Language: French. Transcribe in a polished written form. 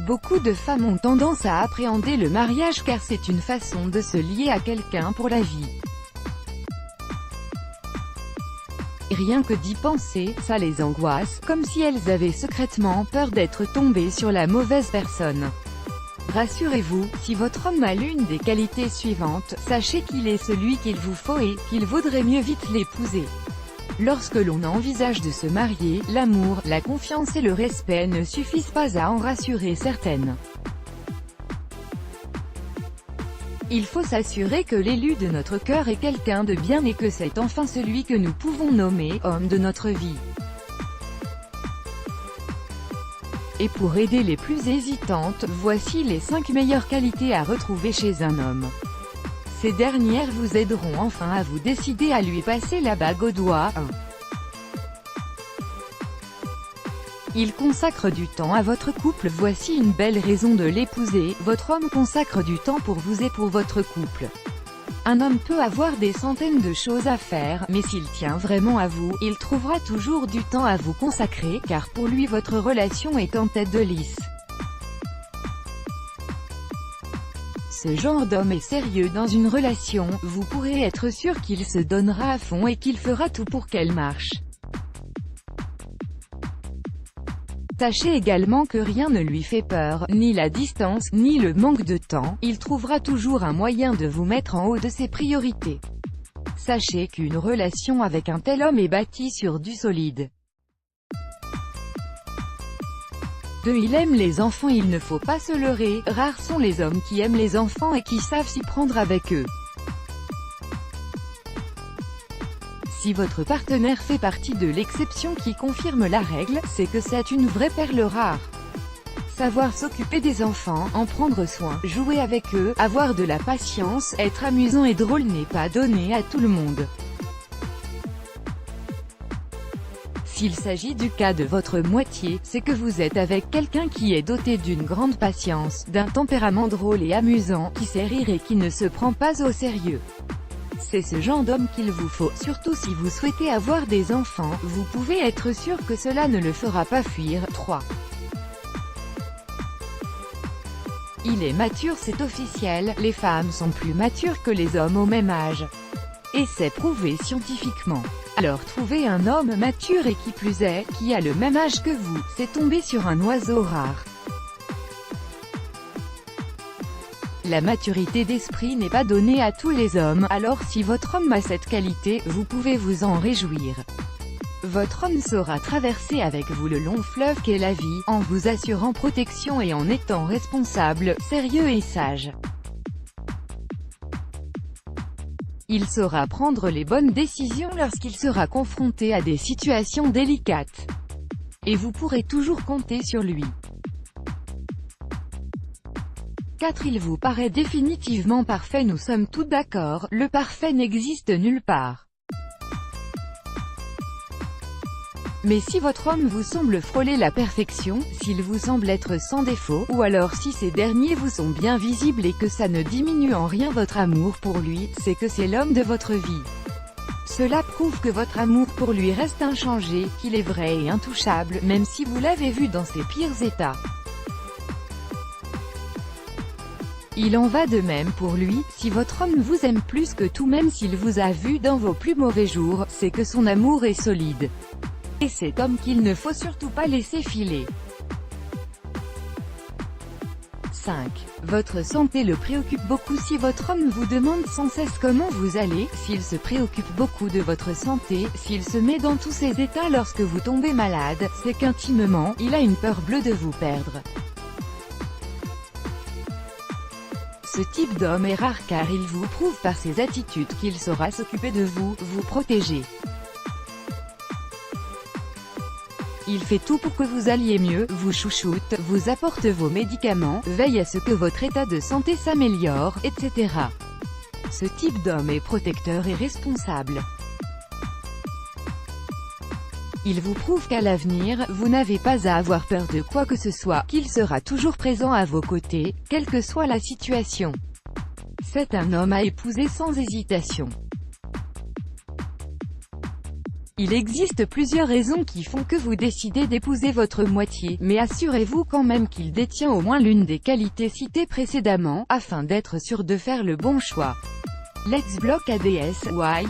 Beaucoup de femmes ont tendance à appréhender le mariage car c'est une façon de se lier à quelqu'un pour la vie. Rien que d'y penser, ça les angoisse, comme si elles avaient secrètement peur d'être tombées sur la mauvaise personne. Rassurez-vous, si votre homme a l'une des qualités suivantes, sachez qu'il est celui qu'il vous faut et qu'il vaudrait mieux vite l'épouser. Lorsque l'on envisage de se marier, l'amour, la confiance et le respect ne suffisent pas à en rassurer certaines. Il faut s'assurer que l'élu de notre cœur est quelqu'un de bien et que c'est enfin celui que nous pouvons nommer homme de notre vie. Et pour aider les plus hésitantes, voici les 5 meilleures qualités à retrouver chez un homme. Ces dernières vous aideront enfin à vous décider à lui passer la bague au doigt. 1. Il consacre du temps à votre couple. Voici une belle raison de l'épouser. Votre homme consacre du temps pour vous et pour votre couple. Un homme peut avoir des centaines de choses à faire, mais s'il tient vraiment à vous, il trouvera toujours du temps à vous consacrer, car pour lui votre relation est en tête de liste. Ce genre d'homme est sérieux dans une relation, vous pourrez être sûr qu'il se donnera à fond et qu'il fera tout pour qu'elle marche. Sachez également que rien ne lui fait peur, ni la distance, ni le manque de temps, il trouvera toujours un moyen de vous mettre en haut de ses priorités. Sachez qu'une relation avec un tel homme est bâtie sur du solide. 2. Il aime les enfants. Il ne faut pas se leurrer, rares sont les hommes qui aiment les enfants et qui savent s'y prendre avec eux. Si votre partenaire fait partie de l'exception qui confirme la règle, c'est que c'est une vraie perle rare. Savoir s'occuper des enfants, en prendre soin, jouer avec eux, avoir de la patience, être amusant et drôle n'est pas donné à tout le monde. S'il s'agit du cas de votre moitié, c'est que vous êtes avec quelqu'un qui est doté d'une grande patience, d'un tempérament drôle et amusant, qui sait rire et qui ne se prend pas au sérieux. C'est ce genre d'homme qu'il vous faut, surtout si vous souhaitez avoir des enfants, vous pouvez être sûr que cela ne le fera pas fuir. 3. Il est mature. C'est officiel, les femmes sont plus matures que les hommes au même âge. Et c'est prouvé scientifiquement. Alors trouvez un homme mature et qui plus est, qui a le même âge que vous, c'est tomber sur un oiseau rare. La maturité d'esprit n'est pas donnée à tous les hommes, alors si votre homme a cette qualité, vous pouvez vous en réjouir. Votre homme saura traverser avec vous le long fleuve qu'est la vie, en vous assurant protection et en étant responsable, sérieux et sage. Il saura prendre les bonnes décisions lorsqu'il sera confronté à des situations délicates. Et vous pourrez toujours compter sur lui. 4. Il vous paraît définitivement parfait. Nous sommes tous d'accord, le parfait n'existe nulle part. Mais si votre homme vous semble frôler la perfection, s'il vous semble être sans défaut, ou alors si ces derniers vous sont bien visibles et que ça ne diminue en rien votre amour pour lui, c'est que c'est l'homme de votre vie. Cela prouve que votre amour pour lui reste inchangé, qu'il est vrai et intouchable, même si vous l'avez vu dans ses pires états. Il en va de même pour lui, si votre homme vous aime plus que tout, même s'il vous a vu dans vos plus mauvais jours, c'est que son amour est solide. Et cet homme qu'il ne faut surtout pas laisser filer. 5. Votre santé le préoccupe beaucoup. Si votre homme vous demande sans cesse comment vous allez, s'il se préoccupe beaucoup de votre santé, s'il se met dans tous ses états lorsque vous tombez malade, c'est qu'intimement, il a une peur bleue de vous perdre. Ce type d'homme est rare car il vous prouve par ses attitudes qu'il saura s'occuper de vous, vous protéger. Il fait tout pour que vous alliez mieux, vous chouchoute, vous apporte vos médicaments, veille à ce que votre état de santé s'améliore, etc. Ce type d'homme est protecteur et responsable. Il vous prouve qu'à l'avenir, vous n'avez pas à avoir peur de quoi que ce soit, qu'il sera toujours présent à vos côtés, quelle que soit la situation. C'est un homme à épouser sans hésitation. Il existe plusieurs raisons qui font que vous décidez d'épouser votre moitié, mais assurez-vous quand même qu'il détient au moins l'une des qualités citées précédemment, afin d'être sûr de faire le bon choix. Let's block ADS, why?